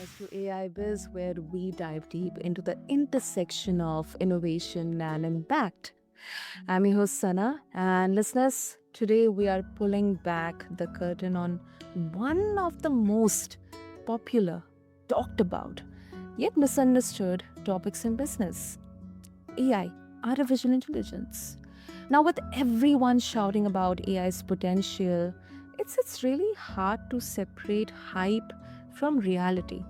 to AIBiz, where we dive deep into the intersection of innovation and impact. I'm your host, Sana, and listeners, today we are pulling back the curtain on one of the most popular, talked about, yet misunderstood topics in business: AI, artificial intelligence. Now, with everyone shouting about AI's potential, it's really hard to separate hype from reality.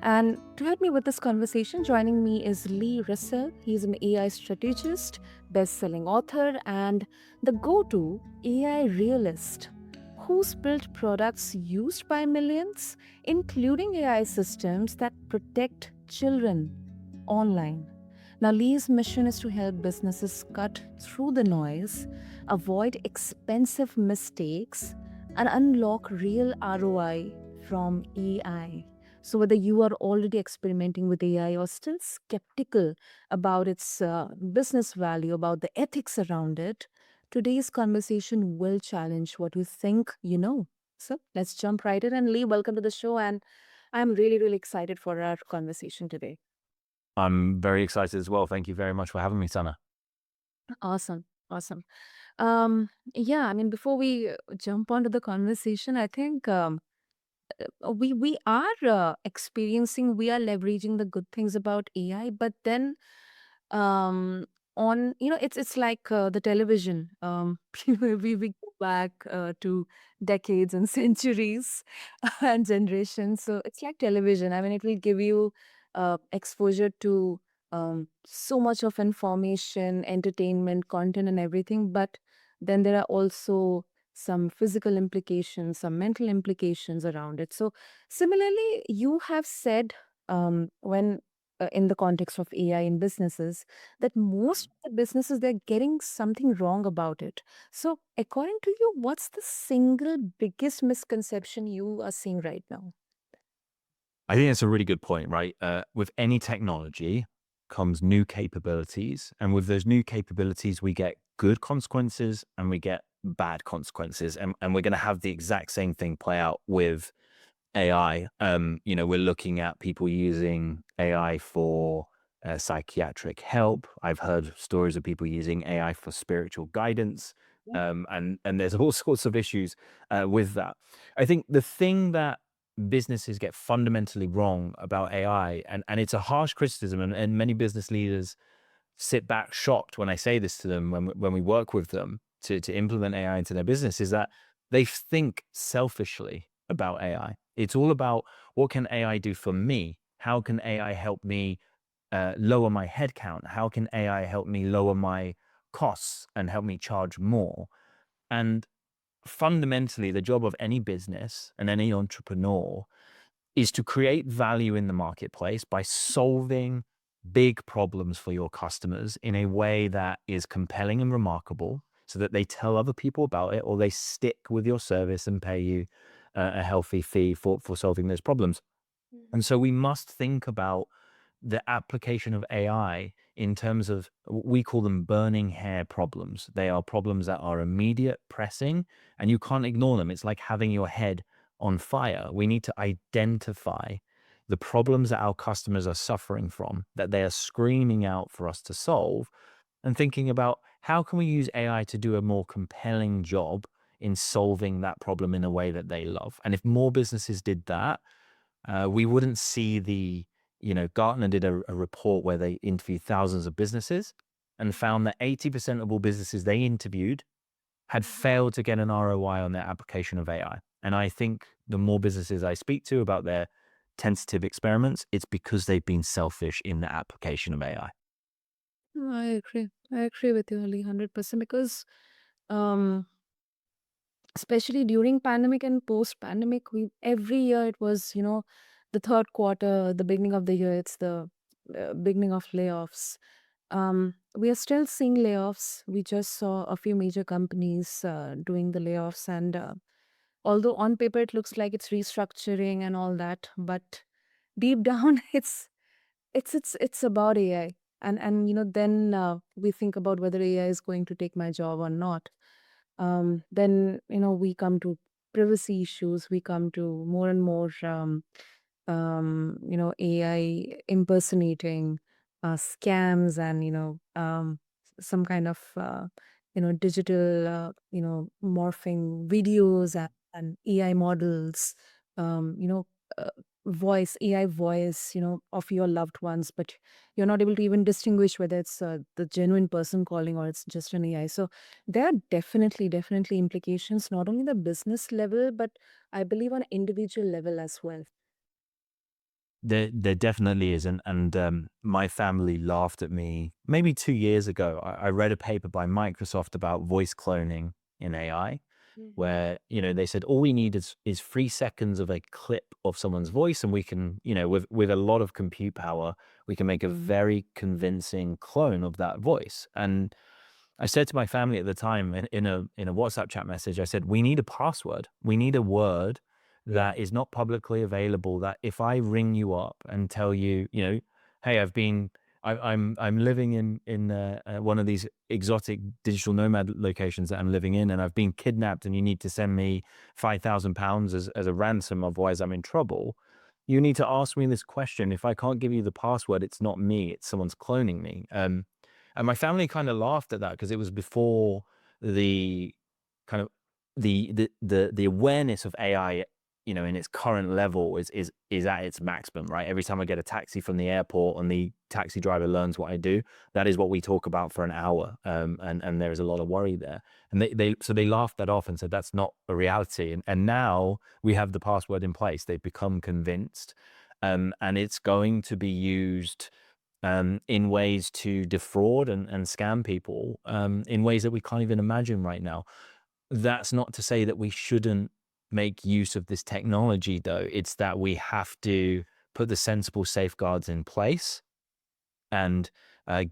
And to help me with this conversation, joining me is Lee Russel. He's an AI strategist, best-selling author, and the go-to AI realist who's built products used by millions, including AI systems that protect children online. Now, Lee's mission is to help businesses cut through the noise, avoid expensive mistakes, and unlock real ROI from AI. So, whether you are already experimenting with AI or still skeptical about its business value, about the ethics around it, today's conversation will challenge what you think you know. So, let's jump right in. And Lee, welcome to the show. And I'm really, really excited for our conversation today. I'm very excited as well. Thank you very much for having me, Sana. Awesome. Awesome. Yeah, I mean, before we jump onto the conversation, I think we are we are leveraging the good things about AI, but then um on it's like the television. We go back to decades and centuries and generations, so it's like television. I mean, it will give you exposure to so much of information, entertainment, content, and everything, but then there are also some physical implications, some mental implications around it. So similarly, you have said, when in the context of AI in businesses, that most of the businesses, they're getting something wrong about it. So according to you, what's the single biggest misconception you are seeing right now? I think that's a really good point, right? With any technology comes new capabilities. And with those new capabilities, we get good consequences and we get bad consequences. And we're going to have the exact same thing play out with AI. We're looking at people using AI for psychiatric help. I've heard stories of people using AI for spiritual guidance. Yeah. And there's all sorts of issues with that. I think the thing that businesses get fundamentally wrong about AI, and it's a harsh criticism, and many business leaders sit back shocked when I say this to them when we work with them to implement AI into their business, is that they think selfishly about AI. It's all about, what can AI do for me? How can AI help me lower my headcount? How can AI help me lower my costs and help me charge more? And fundamentally, the job of any business and any entrepreneur is to create value in the marketplace by solving big problems for your customers in a way that is compelling and remarkable, so that they tell other people about it or they stick with your service and pay you a healthy fee for solving those problems. And so we must think about the application of AI in terms of, we call them burning hair problems. They are problems that are immediate, pressing, and you can't ignore them. It's like having your head on fire. We need to identify the problems that our customers are suffering from, that they are screaming out for us to solve, and thinking about, how can we use AI to do a more compelling job in solving that problem in a way that they love. And if more businesses did that, we wouldn't see Gartner did a report where they interviewed thousands of businesses and found that 80% of all businesses they interviewed had failed to get an ROI on their application of AI. And I think the more businesses I speak to about their tentative experiments, it's because they've been selfish in the application of AI. No, I agree. I agree with you, Ali, 100%, because um, especially during pandemic and post pandemic, we every year it was, the third quarter, the beginning of the year, it's the beginning of layoffs. We are still seeing layoffs. We just saw a few major companies doing the layoffs, and although on paper it looks like it's restructuring and all that, but deep down it's about AI. And then we think about whether AI is going to take my job or not. Then we come to privacy issues. We come to more and more AI impersonating scams and, some kind of, digital, morphing videos and AI models, um, you know, uh, AI voice, of your loved ones, but you're not able to even distinguish whether it's the genuine person calling or it's just an AI. So there are definitely implications, not only the business level, but I believe on individual level as well. There definitely is, and my family laughed at me maybe 2 years ago. I read a paper by Microsoft about voice cloning in AI, Mhm. where they said all we need is 3 seconds of a clip of someone's voice, and we can with a lot of compute power we can make a very convincing clone of that voice. And I said to my family at the time in a WhatsApp chat message, I said, we need a password. We need a word that is not publicly available. That if I ring you up and tell you, hey, I'm living in one of these exotic digital nomad locations that I'm living in, and I've been kidnapped, and you need to send me £5,000 as a ransom, otherwise I'm in trouble. You need to ask me this question. If I can't give you the password, it's not me; it's someone's cloning me. And my family kind of laughed at that because it was before the kind of the awareness of AI, in its current level is at its maximum, right? Every time I get a taxi from the airport and the taxi driver learns what I do, that is what we talk about for an hour. And there is a lot of worry there. And they laughed that off and said that's not a reality. And now we have the password in place. They've become convinced. And it's going to be used in ways to defraud and scam people in ways that we can't even imagine right now. That's not to say that we shouldn't make use of this technology, though. It's that we have to put the sensible safeguards in place and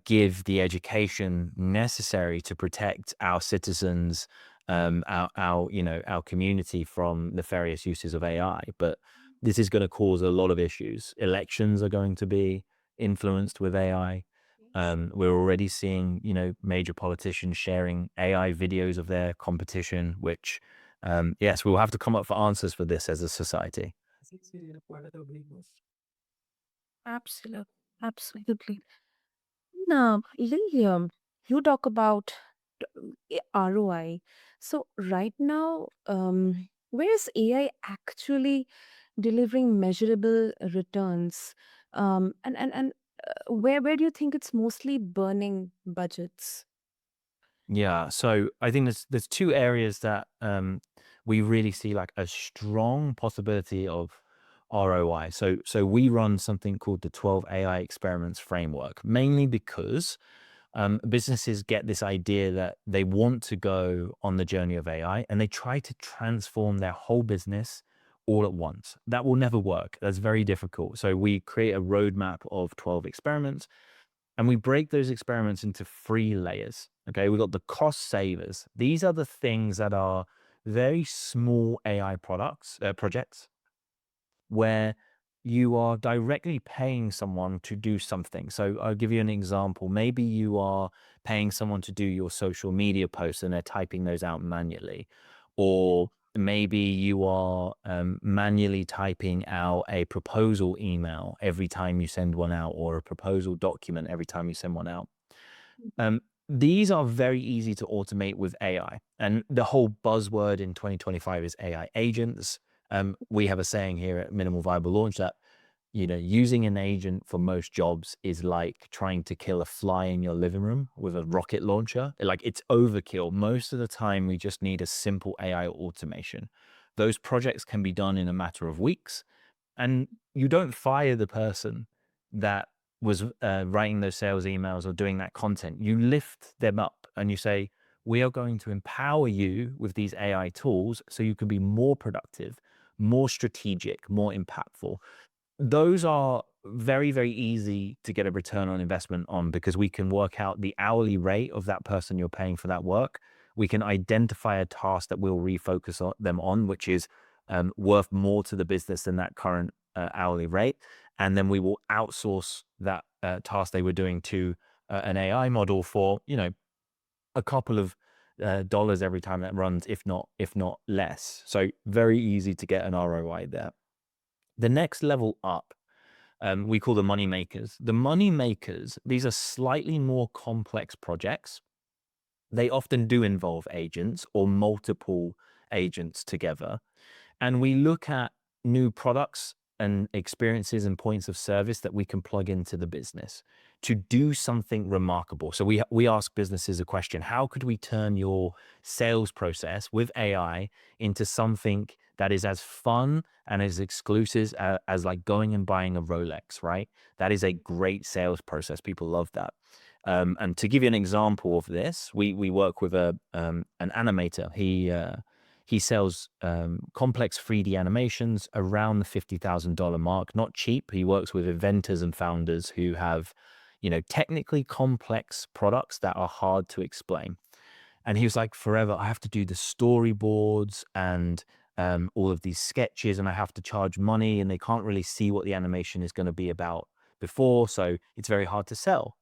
give the education necessary to protect our citizens, our community from nefarious uses of AI. But this is going to cause a lot of issues. Elections are going to be influenced with AI. We're already seeing, major politicians sharing AI videos of their competition, which, yes, we'll have to come up for answers for this as a society. Absolutely. Absolutely. Now, Lilium, you talk about ROI. So right now, where is AI actually delivering measurable returns? And where do you think it's mostly burning budgets? Yeah, so I think there's two areas that we really see like a strong possibility of ROI. So we run something called the 12 AI experiments framework, mainly because businesses get this idea that they want to go on the journey of AI and they try to transform their whole business all at once. That will never work. That's very difficult. So we create a roadmap of 12 experiments and we break those experiments into 3 layers. Okay, we got the cost savers. These are the things that are very small AI projects where you are directly paying someone to do something. So I'll give you an example. Maybe you are paying someone to do your social media posts and they're typing those out manually. Or maybe you are manually typing out a proposal email every time you send one out, or a proposal document every time you send one out. Um, these are very easy to automate with AI. And the whole buzzword in 2025 is AI agents. We have a saying here at Minimal Viable Launch that, using an agent for most jobs is like trying to kill a fly in your living room with a rocket launcher. Like, it's overkill. Most of the time, we just need a simple AI automation. Those projects can be done in a matter of weeks, and you don't fire the person that was writing those sales emails or doing that content. You lift them up and you say, we are going to empower you with these AI tools so you can be more productive, more strategic, more impactful. Those are very, very easy to get a return on investment on, because we can work out the hourly rate of that person you're paying for that work. We can identify a task that we'll refocus them on, which is worth more to the business than that current hourly rate. And then we will outsource that task they were doing to an AI model for, a couple of dollars every time that runs, if not less. So very easy to get an ROI there. The next level up, we call the money makers. The money makers, these are slightly more complex projects. They often do involve agents or multiple agents together. And we look at new products and experiences and points of service that we can plug into the business to do something remarkable. So we ask businesses a question: how could we turn your sales process with AI into something that is as fun and as exclusive as like going and buying a Rolex, right? That is a great sales process. People love that. And to give you an example of this, we work with an animator. He sells complex 3D animations around the $50,000 mark. Not cheap. He works with inventors and founders who have, technically complex products that are hard to explain. And he was like, forever, I have to do the storyboards and all of these sketches, and I have to charge money, and they can't really see what the animation is going to be about before. So it's very hard to sell.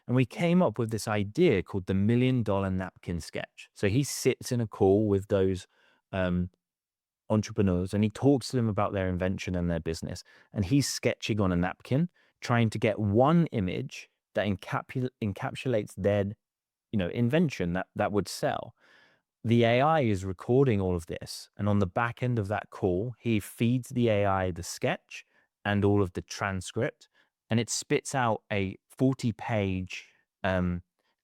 And we came up with this idea called the $1 million napkin sketch. So he sits in a call with those um, entrepreneurs and he talks to them about their invention and their business. And he's sketching on a napkin, trying to get one image that encapsulates their, invention that would sell. The AI is recording all of this. And on the back end of that call, he feeds the AI the sketch and all of the transcript, and it spits out a 40-page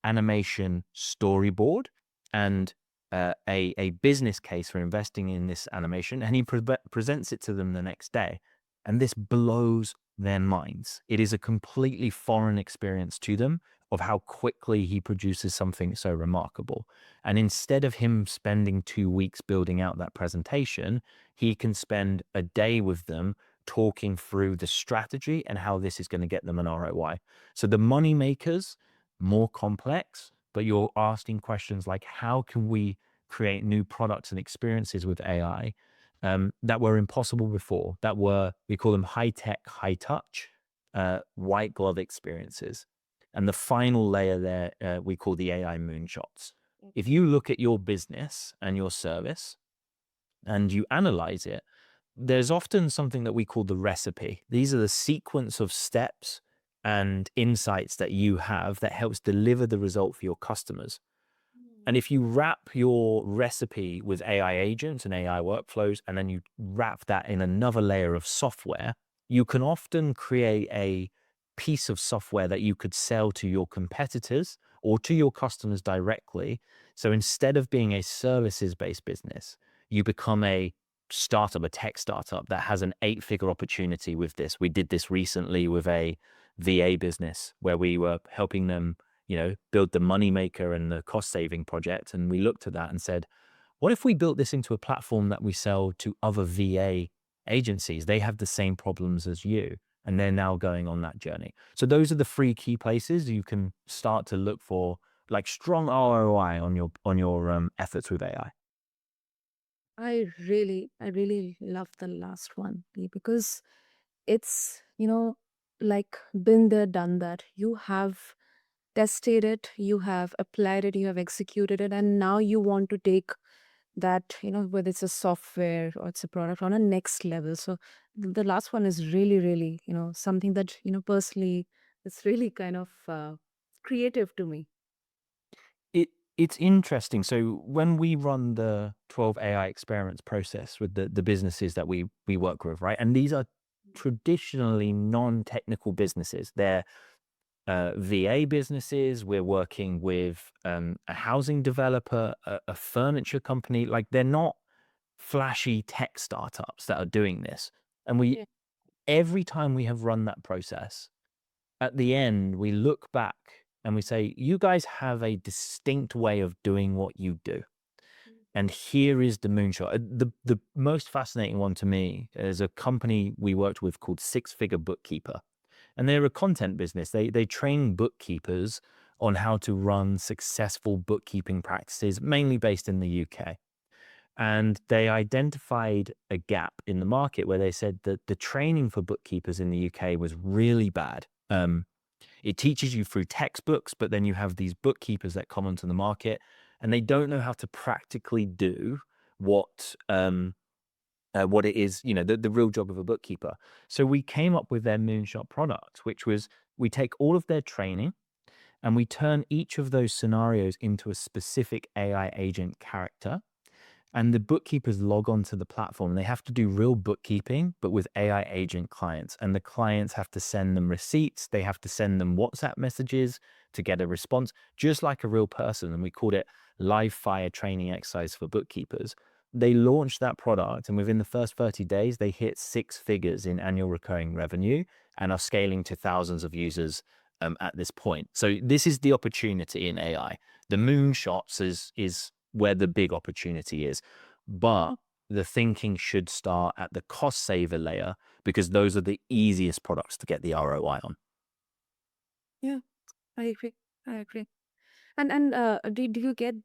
animation storyboard and a business case for investing in this animation. And he presents it to them the next day. And this blows their minds. It is a completely foreign experience to them of how quickly he produces something so remarkable. And instead of him spending 2 weeks building out that presentation, he can spend a day with them talking through the strategy and how this is going to get them an ROI. So the money makers, more complex, but you're asking questions like, how can we create new products and experiences with AI that were impossible before, that were, we call them high tech, high touch, white glove experiences. And the final layer there, we call the AI moonshots. If you look at your business and your service and you analyze it, there's often something that we call the recipe. These are the sequence of steps and insights that you have that helps deliver the result for your customers. And if you wrap your recipe with AI agents and AI workflows, and then you wrap that in another layer of software, you can often create a piece of software that you could sell to your competitors or to your customers directly. So instead of being a services-based business, you become a startup, a tech startup that has an 8-figure opportunity with this. We did this recently with a VA business where we were helping them, build the moneymaker and the cost saving project. And we looked at that and said, what if we built this into a platform that we sell to other VA agencies? They have the same problems as you, and they're now going on that journey. So those are the 3 key places you can start to look for like strong ROI on your efforts with AI. I really love the last one, Lee, because it's, like been there, done that. You have tested it, you have applied it, you have executed it, and now you want to take that, whether it's a software or it's a product on a next level. So the last one is really, something that, personally, it's really kind of creative to me. It it's interesting. So when we run the 12 AI experiments process with the businesses that we work with, right? And these are traditionally non-technical businesses. They're VA businesses. We're working with a housing developer, a furniture company. Like they're not flashy tech startups that are doing this. And Yeah. every time we have run that process, at the end, we look back and we say, you guys have a distinct way of doing what you do. And here is the moonshot. The most fascinating one to me is a company we worked with called Six Figure Bookkeeper. And they're a content business. They train bookkeepers on how to run successful bookkeeping practices, mainly based in the UK. And they identified a gap in the market where they said that the training for bookkeepers in the UK was really bad. It teaches you through textbooks, but then you have these bookkeepers that come onto the market and they don't know how to practically do what what it is, the real job of a bookkeeper. So we came up with their moonshot product, which was we take all of their training and we turn each of those scenarios into a specific AI agent character. And the bookkeepers log onto the platform. They have to do real bookkeeping, but with AI agent clients. And the clients have to send them receipts. They have to send them WhatsApp messages to get a response, just like a real person. And we called it live fire training exercise for bookkeepers. They launched that product, and within the first 30 days, they hit 6 figures in annual recurring revenue and are scaling to thousands of users at this point. So this is the opportunity in AI. The moonshots is where the big opportunity is. But the thinking should start at the cost saver layer because those are the easiest products to get the ROI on. Yeah, I agree. I agree. And do you get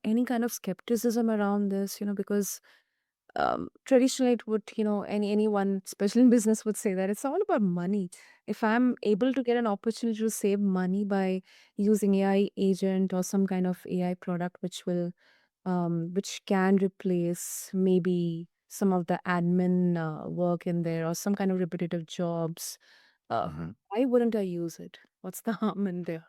any kind of skepticism around this? Because traditionally it would, anyone, especially in business, would say that it's all about money. If I'm able to get an opportunity to save money by using AI agent or some kind of AI product which can replace maybe some of the admin work in there or some kind of repetitive jobs, uh, Mhm. why wouldn't I use it? What's the harm in there?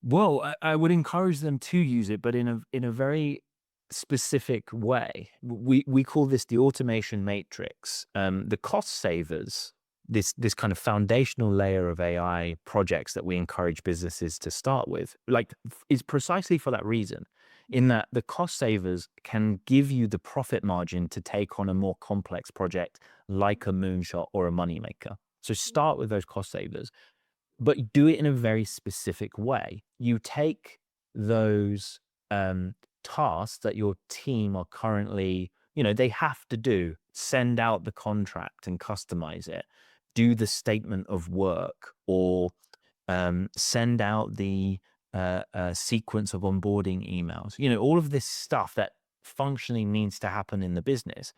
Well, I would encourage them to use it, but in a very specific way. We call this the automation matrix. The cost savers, this kind of foundational layer of AI projects that we encourage businesses to start with, like is precisely for that reason. In that the cost savers can give you the profit margin to take on a more complex project like a moonshot or a moneymaker. So start with those cost savers, but do it in a very specific way. You take those tasks that your team are currently, they have to do, send out the contract and customize it, do the statement of work, or send out the sequence of onboarding emails, all of this stuff that functionally needs to happen in the business.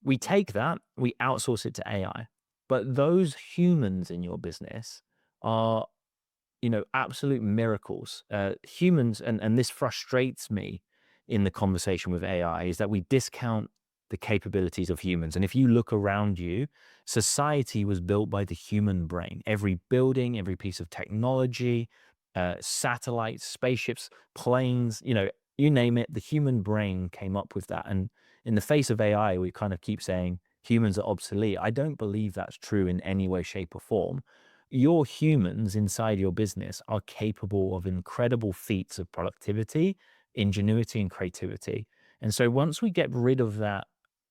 We take that, we outsource it to AI. But those humans in your business are, absolute miracles. Humans, and this frustrates me in the conversation with AI, is that we discount the capabilities of humans. And if you look around you, society was built by the human brain. Every building, every piece of technology, satellites, spaceships, planes, you name it, the human brain came up with that. And in the face of AI, we kind of keep saying humans are obsolete. I don't believe that's true in any way, shape, or form. Your humans inside your business are capable of incredible feats of productivity, ingenuity, and creativity. And so once we get rid of that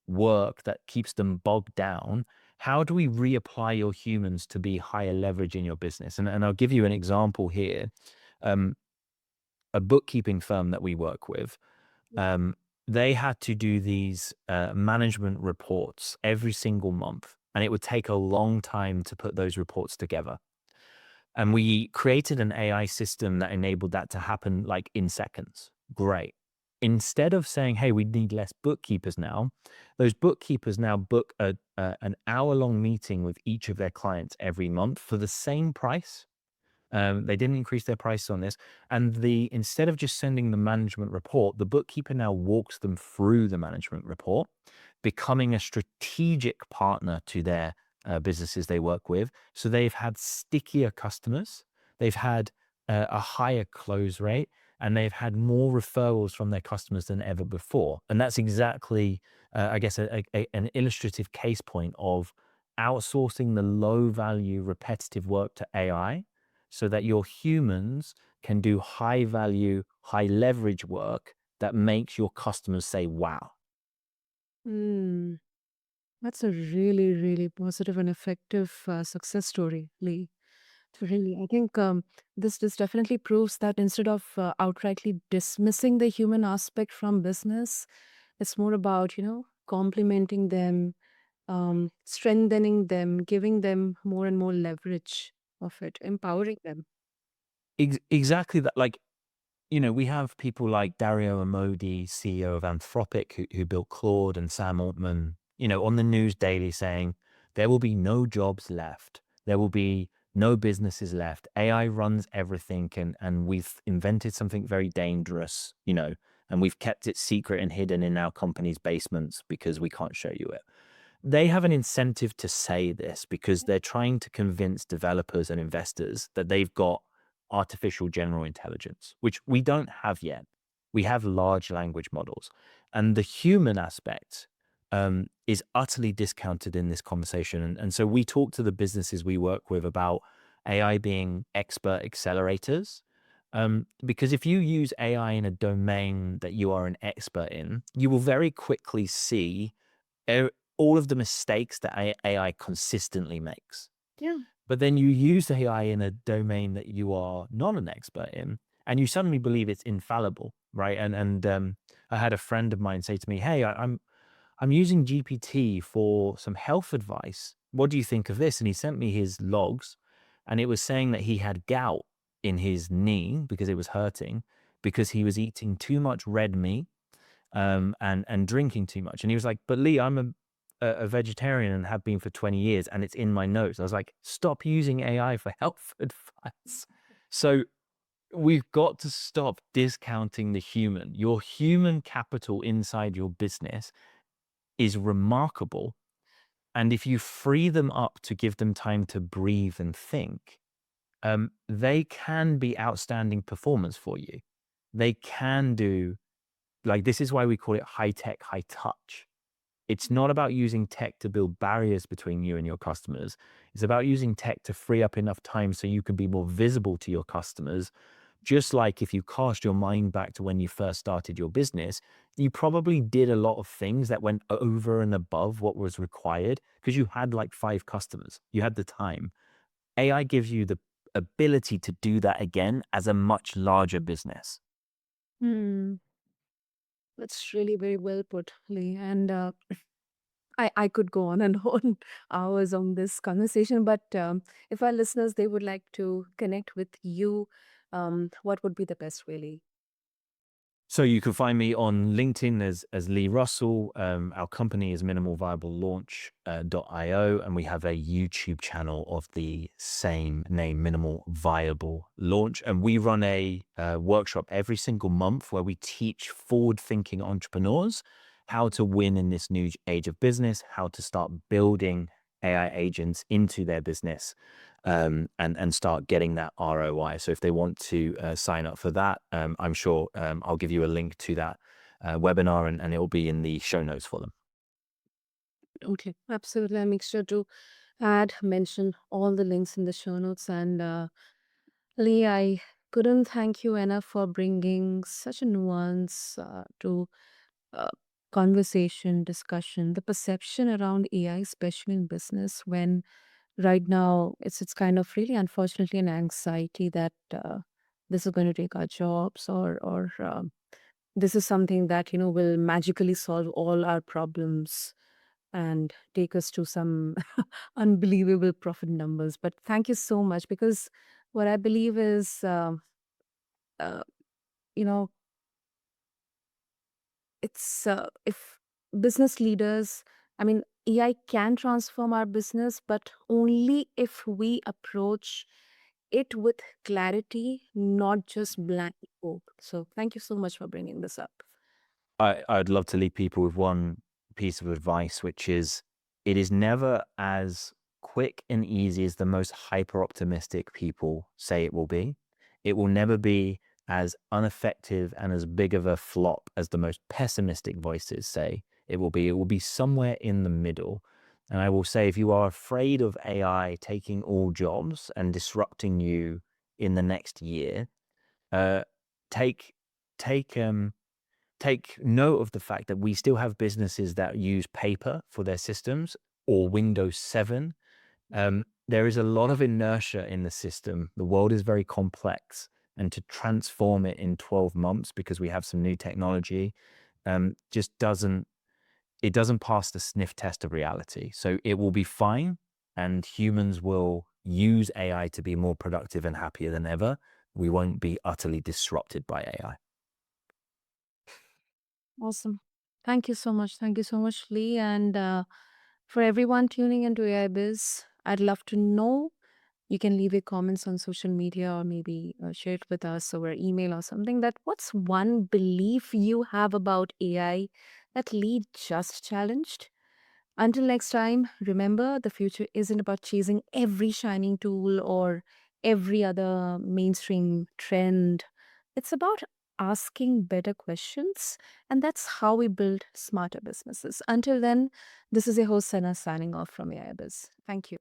work that keeps them bogged down, how do we reapply your humans to be higher leverage in your business? And I'll give you an example here. Um, a bookkeeping firm that we work with, um, they had to do these management reports every single month, and it would take a long time to put those reports together. And we created an AI system that enabled that to happen like in seconds. Great. Instead of saying, hey, we need less bookkeepers now, those bookkeepers now book an hour-long meeting with each of their clients every month for the same price. They didn't increase their prices on this. And instead of just sending the management report, the bookkeeper now walks them through the management report, becoming a strategic partner to their businesses they work with. So they've had stickier customers, they've had a higher close rate, and they've had more referrals from their customers than ever before. And that's exactly, I guess, an illustrative case point of outsourcing the low value, repetitive work to AI so that your humans can do high value, high leverage work that makes your customers say, wow. Hmm. That's a really, really positive and effective success story, Lee. Really, I think this definitely proves that instead of outrightly dismissing the human aspect from business, it's more about complementing them, strengthening them, giving them more and more leverage of it, empowering them. Exactly that. Like, we have people like Dario Amodi, CEO of Anthropic, who built Claude, and Sam Altman, on the news daily saying there will be no jobs left. There will be no businesses left. AI runs everything, and we've invented something very dangerous, and we've kept it secret and hidden in our company's basements because we can't show you it. They have an incentive to say this because they're trying to convince developers and investors that they've got artificial general intelligence, which we don't have yet. We have large language models. And the human aspect is utterly discounted in this conversation. And so we talk to the businesses we work with about AI being expert accelerators. Because if you use AI in a domain that you are an expert in, you will very quickly see e- all of the mistakes that AI consistently makes. Yeah. But then you use AI in a domain that you are not an expert in, and you suddenly believe it's infallible, right? And I had a friend of mine say to me, "Hey, I'm using GPT for some health advice. What do you think of this?" And he sent me his logs, and it was saying that he had gout in his knee because it was hurting because he was eating too much red meat and drinking too much. And he was like, "But Lee, I'm a vegetarian and have been for 20 years, and it's in my notes." I was like, "Stop using AI for health advice." So we've got to stop discounting the human. Your human capital inside your business is remarkable. And if you free them up to give them time to breathe and think, they can be outstanding performance for you. They can do, like, this is why we call it high tech, high touch. It's not about using tech to build barriers between you and your customers. It's about using tech to free up enough time so you can be more visible to your customers. Just like if you cast your mind back to when you first started your business, you probably did a lot of things that went over and above what was required because you had like 5 customers. You had the time. AI gives you the ability to do that again as a much larger business. Hmm. That's really very well put, Lee. And I could go on and on hours on this conversation, but if our listeners they would like to connect with you, what would be the best way, Lee? So you can find me on LinkedIn as Lee Russel. Our company is Minimal Viable Launch .io, and we have a YouTube channel of the same name, Minimal Viable Launch. And we run a workshop every single month where we teach forward-thinking entrepreneurs how to win in this new age of business, how to start building AI agents into their business, and start getting that ROI. So if they want to sign up for that, I'm sure I'll give you a link to that webinar, and it will be in the show notes for them. Okay, absolutely. I'll make sure to mention all the links in the show notes. And Lee, I couldn't thank you enough for bringing such a nuance to uh, conversation, discussion, the perception around AI, especially in business, when right now it's kind of really unfortunately an anxiety that this is going to take our jobs, or this is something that will magically solve all our problems and take us to some unbelievable profit numbers. But thank you so much, because what I believe is uh, you know it's if business leaders, I mean, AI can transform our business, but only if we approach it with clarity, not just blind hope. So thank you so much for bringing this up. I'd love to leave people with one piece of advice, which is it is never as quick and easy as the most hyper optimistic people say it will be. It will never be as ineffective and as big of a flop as the most pessimistic voices say it will be. It will be somewhere in the middle. And I will say, if you are afraid of AI taking all jobs and disrupting you in the next year, uh, take take take note of the fact that we still have businesses that use paper for their systems or Windows 7. There is a lot of inertia in the system. The world is very complex, and to transform it in 12 months because we have some new technology just doesn't pass the sniff test of reality. So it will be fine, and humans will use AI to be more productive and happier than ever. We won't be utterly disrupted by AI. Awesome. Thank you so much. Thank you so much, Lee. And for everyone tuning into AI Biz, I'd love to know You can leave your comments on social media or maybe share it with us over email or something. That what's one belief you have about AI that Lee just challenged? Until next time, remember the future isn't about chasing every shining tool or every other mainstream trend. It's about asking better questions, and that's how we build smarter businesses. Until then, this is your host, Sana, signing off from AIBiz. Thank you.